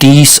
30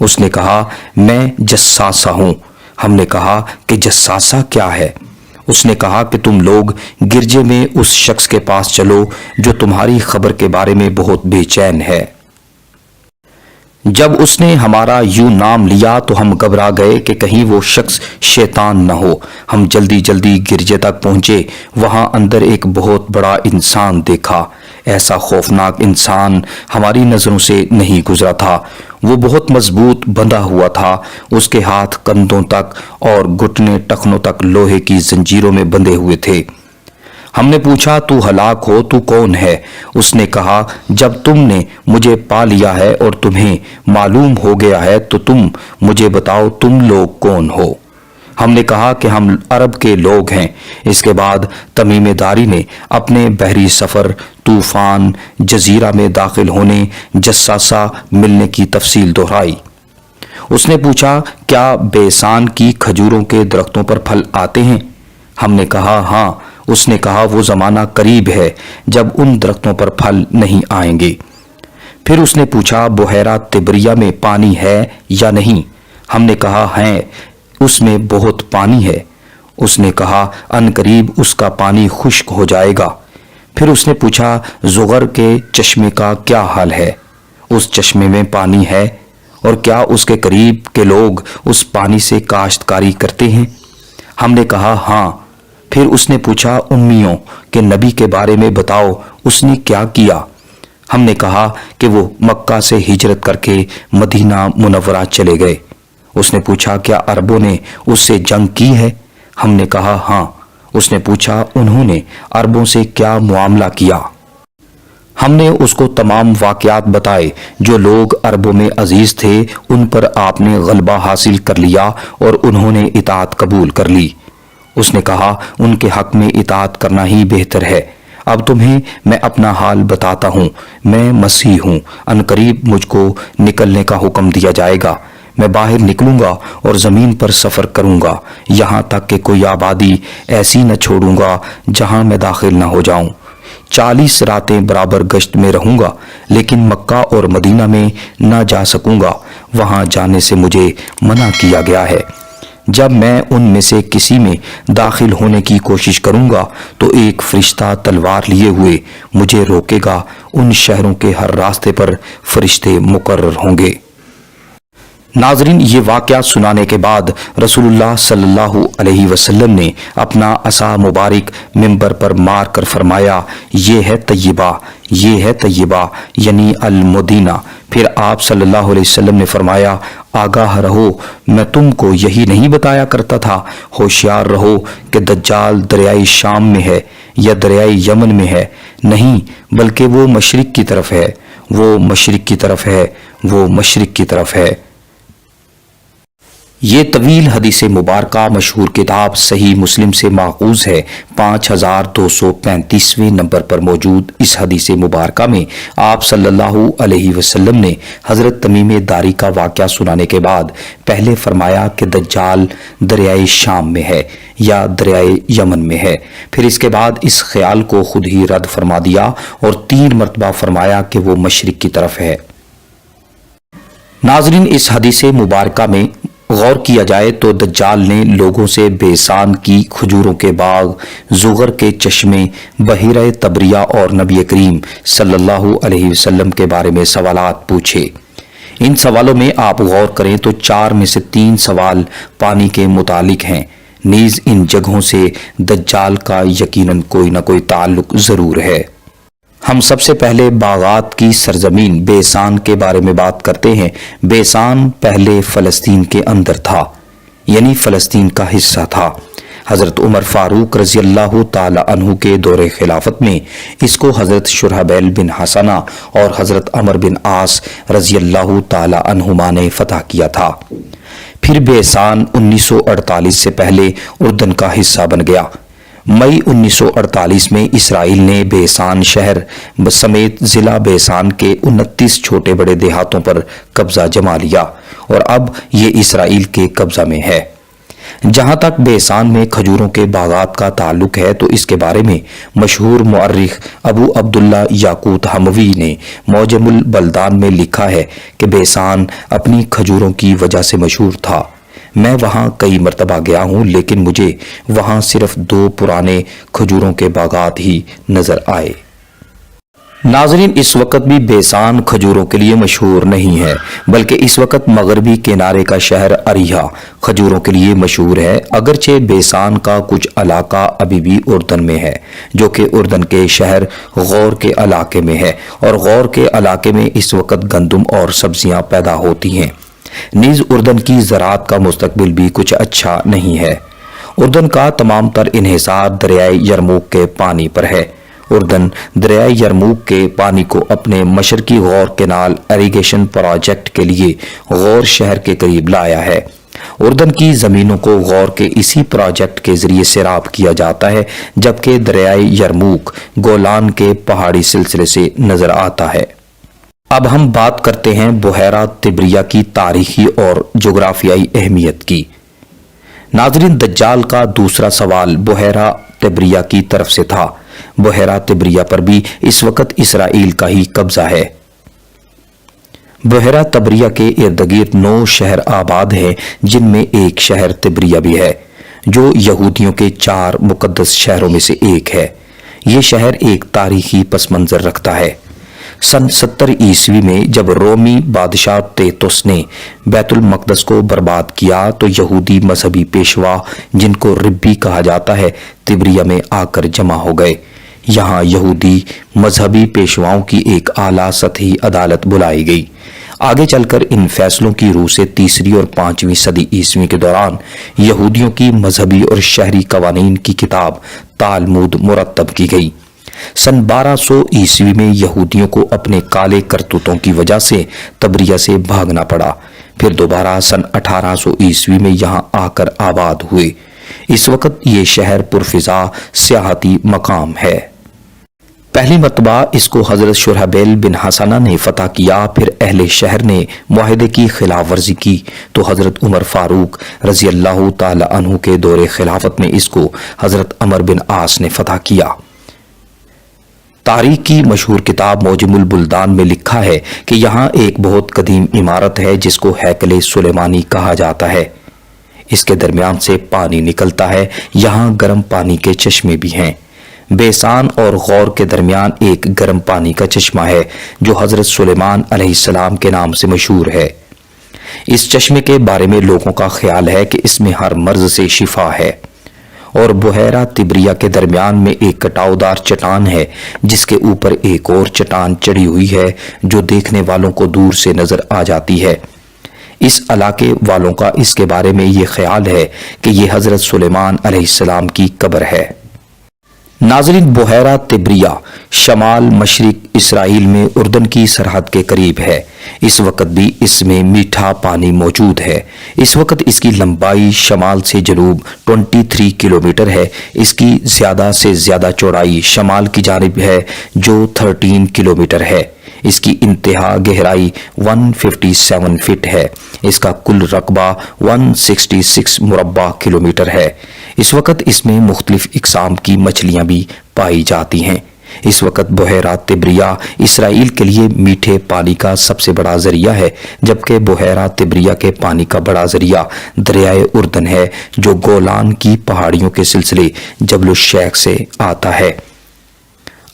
اس نے کہا میں جساسہ ہوں۔ ہم نے کہا کہ جساسہ کیا ہے؟ اس نے کہا کہ تم لوگ گرجے میں اس شخص کے پاس چلو جو تمہاری خبر کے بارے میں بہت بے چین ہے۔ جب اس نے ہمارا یوں نام لیا تو ہم گھبرا گئے کہ کہیں وہ شخص شیطان نہ ہو۔ ہم جلدی جلدی گرجے تک پہنچے، وہاں اندر ایک بہت بڑا انسان دیکھا۔ ایسا خوفناک انسان ہماری نظروں سے نہیں گزرا تھا۔ وہ بہت مضبوط بندھا ہوا تھا، اس کے ہاتھ کندھوں تک اور گھٹنے ٹخنوں تک لوہے کی زنجیروں میں بندھے ہوئے تھے۔ ہم نے پوچھا تو ہلاک ہو تو کون ہے؟ اس نے کہا جب تم نے مجھے پا لیا ہے اور تمہیں معلوم ہو گیا ہے تو تم مجھے بتاؤ تم لوگ کون ہو؟ ہم نے کہا کہ ہم عرب کے لوگ ہیں۔ اس کے بعد تمیم داری نے اپنے بحری سفر، طوفان، جزیرہ میں داخل ہونے، جساسہ ملنے کی تفصیل دہرائی۔ اس نے پوچھا کیا بیسان کی کھجوروں کے درختوں پر پھل آتے ہیں؟ ہم نے کہا ہاں۔ اس نے کہا وہ زمانہ قریب ہے جب ان درختوں پر پھل نہیں آئیں گے۔ پھر اس نے پوچھا بحیرہ تبریہ میں پانی ہے یا نہیں؟ ہم نے کہا ہے، اس میں بہت پانی ہے۔ اس نے کہا ان قریب اس کا پانی خشک ہو جائے گا۔ پھر اس نے پوچھا زغر کے چشمے کا کیا حال ہے؟ اس چشمے میں پانی ہے اور کیا اس کے قریب کے لوگ اس پانی سے کاشتکاری کرتے ہیں؟ ہم نے کہا ہاں۔ پھر اس نے پوچھا امیوں کے نبی کے بارے میں بتاؤ، اس نے کیا کیا؟ ہم نے کہا کہ وہ مکہ سے ہجرت کر کے مدینہ منورہ چلے گئے۔ اس نے پوچھا کیا عربوں نے اس سے جنگ کی ہے؟ ہم نے کہا ہاں۔ اس نے پوچھا انہوں نے عربوں سے کیا معاملہ کیا؟ ہم نے اس کو تمام واقعات بتائے۔ جو لوگ عربوں میں عزیز تھے ان پر آپ نے غلبہ حاصل کر لیا اور انہوں نے اطاعت قبول کر لی۔ اس نے کہا ان کے حق میں اطاعت کرنا ہی بہتر ہے۔ اب تمہیں میں اپنا حال بتاتا ہوں۔ میں مسیح ہوں، ان قریب مجھ کو نکلنے کا حکم دیا جائے گا۔ میں باہر نکلوں گا اور زمین پر سفر کروں گا، یہاں تک کہ کوئی آبادی ایسی نہ چھوڑوں گا جہاں میں داخل نہ ہو جاؤں۔ 40 راتیں برابر گشت میں رہوں گا، لیکن مکہ اور مدینہ میں نہ جا سکوں گا، وہاں جانے سے مجھے منع کیا گیا ہے۔ جب میں ان میں سے کسی میں داخل ہونے کی کوشش کروں گا تو ایک فرشتہ تلوار لیے ہوئے مجھے روکے گا۔ ان شہروں کے ہر راستے پر فرشتے مقرر ہوں گے۔ ناظرین، یہ واقعہ سنانے کے بعد رسول اللہ صلی اللہ علیہ وسلم نے اپنا عصا مبارک منبر پر مار کر فرمایا یہ ہے طیبہ، یہ ہے طیبہ یعنی المدینہ۔ پھر آپ صلی اللہ علیہ وسلم نے فرمایا آگاہ رہو، میں تم کو یہی نہیں بتایا کرتا تھا؟ ہوشیار رہو کہ دجال دریائے شام میں ہے یا دریائے یمن میں ہے، نہیں بلکہ وہ مشرق کی طرف ہے، وہ مشرق کی طرف ہے، وہ مشرق کی طرف ہے۔ یہ طویل حدیث مبارکہ مشہور کتاب صحیح مسلم سے ماخوذ ہے۔ 5235 نمبر پر موجود اس حدیث مبارکہ میں آپ صلی اللہ علیہ وسلم نے حضرت تمیم داری کا واقعہ سنانے کے بعد پہلے فرمایا کہ دجال دریائے شام میں ہے یا دریائے یمن میں ہے، پھر اس کے بعد اس خیال کو خود ہی رد فرما دیا اور 3 مرتبہ فرمایا کہ وہ مشرق کی طرف ہے۔ ناظرین، اس حدیث مبارکہ میں غور کیا جائے تو دجال نے لوگوں سے بیسان کی کھجوروں کے باغ، زغر کے چشمے، بحیرہ تبریہ اور نبی کریم صلی اللہ علیہ وسلم کے بارے میں سوالات پوچھے۔ ان سوالوں میں آپ غور کریں تو 4 میں سے 3 سوال پانی کے متعلق ہیں، نیز ان جگہوں سے دجال کا یقیناً کوئی نہ کوئی تعلق ضرور ہے۔ ہم سب سے پہلے باغات کی سرزمین بیسان کے بارے میں بات کرتے ہیں۔ بیسان پہلے فلسطین کے اندر تھا، یعنی فلسطین کا حصہ تھا۔ حضرت عمر فاروق رضی اللہ تعالی عنہ کے دور خلافت میں اس کو حضرت شرحبیل بن حسنہ اور حضرت عمر بن عاص رضی اللہ تعالی عنہما نے فتح کیا تھا۔ پھر بیسان 1948 سے پہلے اردن کا حصہ بن گیا۔ مئی 1948 میں اسرائیل نے بیسان شہر سمیت ضلع بیسان کے 29 چھوٹے بڑے دیہاتوں پر قبضہ جما لیا اور اب یہ اسرائیل کے قبضہ میں ہے۔ جہاں تک بیسان میں کھجوروں کے باغات کا تعلق ہے تو اس کے بارے میں مشہور مورخ ابو عبداللہ یاقوت حموی نے معجم البلدان میں لکھا ہے کہ بیسان اپنی کھجوروں کی وجہ سے مشہور تھا۔ میں وہاں کئی مرتبہ گیا ہوں لیکن مجھے وہاں صرف 2 پرانے کھجوروں کے باغات ہی نظر آئے۔ ناظرین، اس وقت بھی بیسان کھجوروں کے لیے مشہور نہیں ہے، بلکہ اس وقت مغربی کنارے کا شہر اریحا کھجوروں کے لیے مشہور ہے، اگرچہ بیسان کا کچھ علاقہ ابھی بھی اردن میں ہے، جو کہ اردن کے شہر غور کے علاقے میں ہے، اور غور کے علاقے میں اس وقت گندم اور سبزیاں پیدا ہوتی ہیں۔ نیز اردن کی زراعت کا مستقبل بھی کچھ اچھا نہیں ہے۔ اردن کا تمام تر انحصار دریائے یرموک کے پانی پر ہے۔ اردن دریائے یرموک کے پانی کو اپنے مشرقی غور کینال ایریگیشن پروجیکٹ کے لیے غور شہر کے قریب لایا ہے۔ اردن کی زمینوں کو غور کے اسی پروجیکٹ کے ذریعے سیراب کیا جاتا ہے، جبکہ دریائے یرموک گولان کے پہاڑی سلسلے سے نظر آتا ہے۔ اب ہم بات کرتے ہیں بحیرہ طبریہ کی تاریخی اور جغرافیائی اہمیت کی۔ ناظرین، دجال کا دوسرا سوال بحیرہ طبریہ کی طرف سے تھا۔ بحیرہ طبریہ پر بھی اس وقت اسرائیل کا ہی قبضہ ہے۔ بحیرہ طبریہ کے ارد گرد 9 شہر آباد ہیں، جن میں ایک شہر طبریہ بھی ہے، جو یہودیوں کے 4 مقدس شہروں میں سے ایک ہے۔ یہ شہر ایک تاریخی پس منظر رکھتا ہے۔ سن 70 عیسوی میں جب رومی بادشاہ تیتوس نے بیت المقدس کو برباد کیا تو یہودی مذہبی پیشوا، جن کو ربی کہا جاتا ہے، طبریہ میں آ کر جمع ہو گئے۔ یہاں یہودی مذہبی پیشواؤں کی ایک اعلیٰ سطحی عدالت بلائی گئی۔ آگے چل کر ان فیصلوں کی روح سے 3 اور 5ویں صدی عیسوی کے دوران یہودیوں کی مذہبی اور شہری قوانین کی کتاب تالمود مرتب کی گئی۔ سن 1200 عیسوی میں یہودیوں کو اپنے کالے کرتوتوں کی وجہ سے طبریہ سے بھاگنا پڑا، پھر دوبارہ سن 1800 عیسوی میں یہاں آ کر آباد ہوئے۔ اس وقت یہ شہر پرفضا سیاحتی مقام ہے۔ پہلی مرتبہ اس کو حضرت شرحبیل بن حسنہ نے فتح کیا، پھر اہل شہر نے معاہدے کی خلاف ورزی کی تو حضرت عمر فاروق رضی اللہ تعالی عنہ کے دور خلافت میں اس کو حضرت عمر بن عاص نے فتح کیا۔ تاریخ کی مشہور کتاب معجم البلدان میں لکھا ہے کہ یہاں ایک بہت قدیم عمارت ہے جس کو ہیکل سلیمانی کہا جاتا ہے۔ اس کے درمیان سے پانی نکلتا ہے۔ یہاں گرم پانی کے چشمے بھی ہیں۔ بیسان اور غور کے درمیان ایک گرم پانی کا چشمہ ہے جو حضرت سلیمان علیہ السلام کے نام سے مشہور ہے۔ اس چشمے کے بارے میں لوگوں کا خیال ہے کہ اس میں ہر مرض سے شفا ہے۔ اور بحیرہ طبریہ کے درمیان میں ایک کٹاؤ دار چٹان ہے جس کے اوپر ایک اور چٹان چڑھی ہوئی ہے جو دیکھنے والوں کو دور سے نظر آ جاتی ہے۔ اس علاقے والوں کا اس کے بارے میں یہ خیال ہے کہ یہ حضرت سلیمان علیہ السلام کی قبر ہے۔ ناظرین، بحیرہ طبریہ شمال مشرق اسرائیل میں اردن کی سرحد کے قریب ہے۔ اس وقت بھی اس میں میٹھا پانی موجود ہے۔ اس وقت اس کی لمبائی شمال سے جنوب 23 کلومیٹر ہے۔ اس کی زیادہ سے زیادہ چوڑائی شمال کی جانب ہے جو 13 کلومیٹر ہے۔ اس کی انتہا گہرائی 157 فٹ ہے۔ اس کا کل رقبہ 166 مربع کلومیٹر ہے۔ اس وقت اس میں مختلف اقسام کی مچھلیاں بھی پائی جاتی ہیں۔ اس وقت بحیرہ طبریہ اسرائیل کے لیے میٹھے پانی کا سب سے بڑا ذریعہ ہے، جبکہ بحیرہ طبریہ کے پانی کا بڑا ذریعہ دریائے اردن ہے جو گولان کی پہاڑیوں کے سلسلے جبل الشیخ سے آتا ہے۔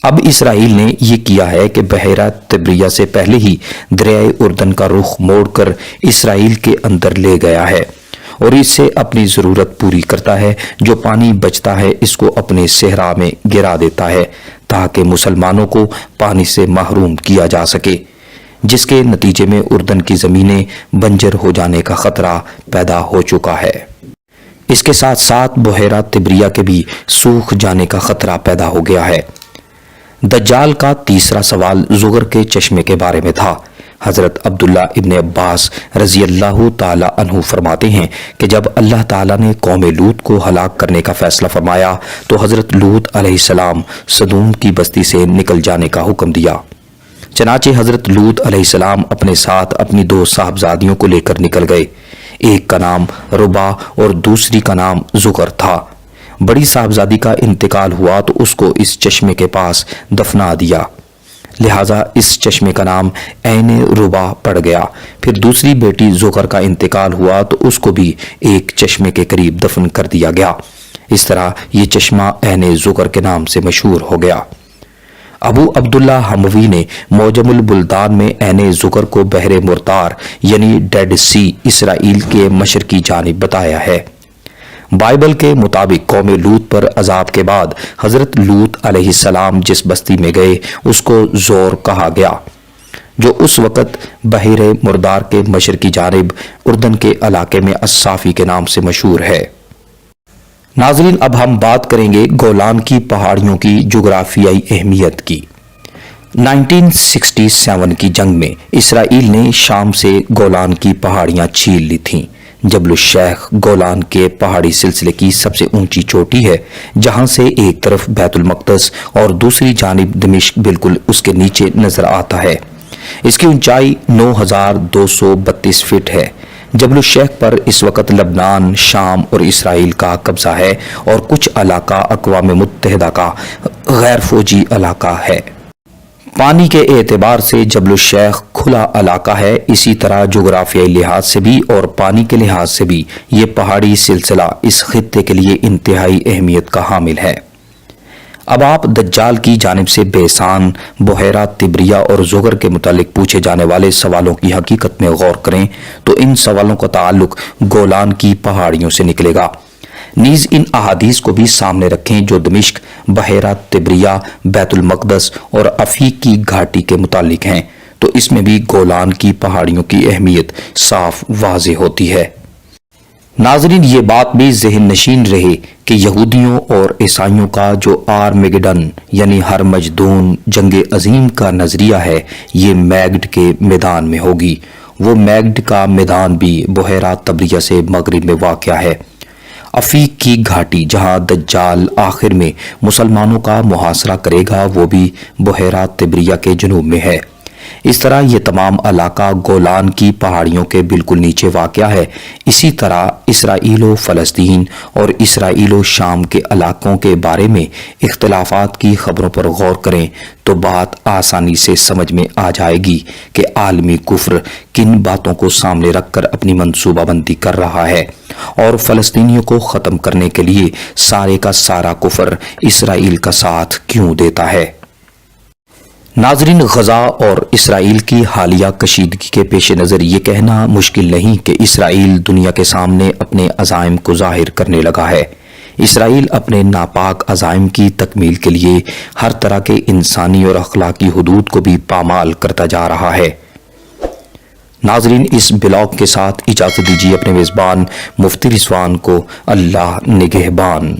اب اسرائیل نے یہ کیا ہے کہ بحیرہ طبریہ سے پہلے ہی دریائے اردن کا رخ موڑ کر اسرائیل کے اندر لے گیا ہے اور اس سے اپنی ضرورت پوری کرتا ہے۔ جو پانی بچتا ہے اس کو اپنے صحرا میں گرا دیتا ہے تاکہ مسلمانوں کو پانی سے محروم کیا جا سکے، جس کے نتیجے میں اردن کی زمینیں بنجر ہو جانے کا خطرہ پیدا ہو چکا ہے۔ اس کے ساتھ ساتھ بحیرہ طبریہ کے بھی سوکھ جانے کا خطرہ پیدا ہو گیا ہے۔ دجال کا تیسرا سوال زغر کے چشمے کے بارے میں تھا۔ حضرت عبداللہ ابن عباس رضی اللہ تعالی عنہ فرماتے ہیں کہ جب اللہ تعالیٰ نے قوم لوط کو ہلاک کرنے کا فیصلہ فرمایا تو حضرت لوط علیہ السلام صدوم کی بستی سے نکل جانے کا حکم دیا۔ چنانچہ حضرت لوط علیہ السلام اپنے ساتھ اپنی 2 صاحبزادیوں کو لے کر نکل گئے۔ ایک کا نام ربا اور دوسری کا نام زغر تھا۔ بڑی صاحبزادی کا انتقال ہوا تو اس کو اس چشمے کے پاس دفنا دیا، لہذا اس چشمے کا نام عین ربا پڑ گیا۔ پھر دوسری بیٹی زغر کا انتقال ہوا تو اس کو بھی ایک چشمے کے قریب دفن کر دیا گیا۔ اس طرح یہ چشمہ عین زغر کے نام سے مشہور ہو گیا۔ ابو عبداللہ حموی نے معجم البلدان میں عین زغر کو بحر مردار یعنی ڈیڈ سی اسرائیل کے مشرقی جانب بتایا ہے۔ بائبل کے مطابق قوم لوط پر عذاب کے بعد حضرت لوط علیہ السلام جس بستی میں گئے اس کو زور کہا گیا، جو اس وقت بحر مردار کے مشرقی جانب اردن کے علاقے میں الصافی کے نام سے مشہور ہے۔ ناظرین، اب ہم بات کریں گے گولان کی پہاڑیوں کی جغرافیائی اہمیت کی۔ 1967 کی جنگ میں اسرائیل نے شام سے گولان کی پہاڑیاں چھین لی تھیں۔ جبل الشیخ گولان کے پہاڑی سلسلے کی سب سے اونچی چوٹی ہے، جہاں سے ایک طرف بیت المقدس اور دوسری جانب دمشق بالکل اس کے نیچے نظر آتا ہے۔ اس کی اونچائی 9232 فٹ ہے۔ جبل الشیخ پر اس وقت لبنان، شام اور اسرائیل کا قبضہ ہے اور کچھ علاقہ اقوام متحدہ کا غیر فوجی علاقہ ہے۔ پانی کے اعتبار سے جبل الشیخ کھلا علاقہ ہے، اسی طرح جغرافیائی لحاظ سے بھی اور پانی کے لحاظ سے بھی یہ پہاڑی سلسلہ اس خطے کے لیے انتہائی اہمیت کا حامل ہے۔ اب آپ دجال کی جانب سے بیسان، بحیرہ طبریہ اور زغر کے متعلق پوچھے جانے والے سوالوں کی حقیقت میں غور کریں تو ان سوالوں کا تعلق گولان کی پہاڑیوں سے نکلے گا۔ نیز ان احادیث کو بھی سامنے رکھیں جو دمشق، بحیرہ طبریہ، بیت المقدس اور افیق کی گھاٹی کے متعلق ہیں، تو اس میں بھی گولان کی پہاڑیوں کی اہمیت صاف واضح ہوتی ہے۔ ناظرین، یہ بات بھی ذہن نشین رہے کہ یہودیوں اور عیسائیوں کا جو آرمیگڈن یعنی ہرمجدون جنگ عظیم کا نظریہ ہے، یہ میگڈ کے میدان میں ہوگی۔ وہ میگڈ کا میدان بھی بحیرہ طبریہ سے مغرب میں واقع ہے۔ افیق کی گھاٹی جہاں دجال آخر میں مسلمانوں کا محاصرہ کرے گا، وہ بھی بحیرہ طبریہ کے جنوب میں ہے۔ اس طرح یہ تمام علاقہ گولان کی پہاڑیوں کے بالکل نیچے واقع ہے۔ اسی طرح اسرائیل و فلسطین اور اسرائیل و شام کے علاقوں کے بارے میں اختلافات کی خبروں پر غور کریں تو بات آسانی سے سمجھ میں آ جائے گی کہ عالمی کفر کن باتوں کو سامنے رکھ کر اپنی منصوبہ بندی کر رہا ہے اور فلسطینیوں کو ختم کرنے کے لیے سارے کا سارا کفر اسرائیل کا ساتھ کیوں دیتا ہے۔ ناظرین، غزہ اور اسرائیل کی حالیہ کشیدگی کے پیش نظر یہ کہنا مشکل نہیں کہ اسرائیل دنیا کے سامنے اپنے عزائم کو ظاہر کرنے لگا ہے۔ اسرائیل اپنے ناپاک عزائم کی تکمیل کے لیے ہر طرح کے انسانی اور اخلاقی حدود کو بھی پامال کرتا جا رہا ہے۔ ناظرین، اس بلاگ کے ساتھ اجازت دیجیے اپنے میزبان مفتی رضوان کو۔ اللہ نگہبان۔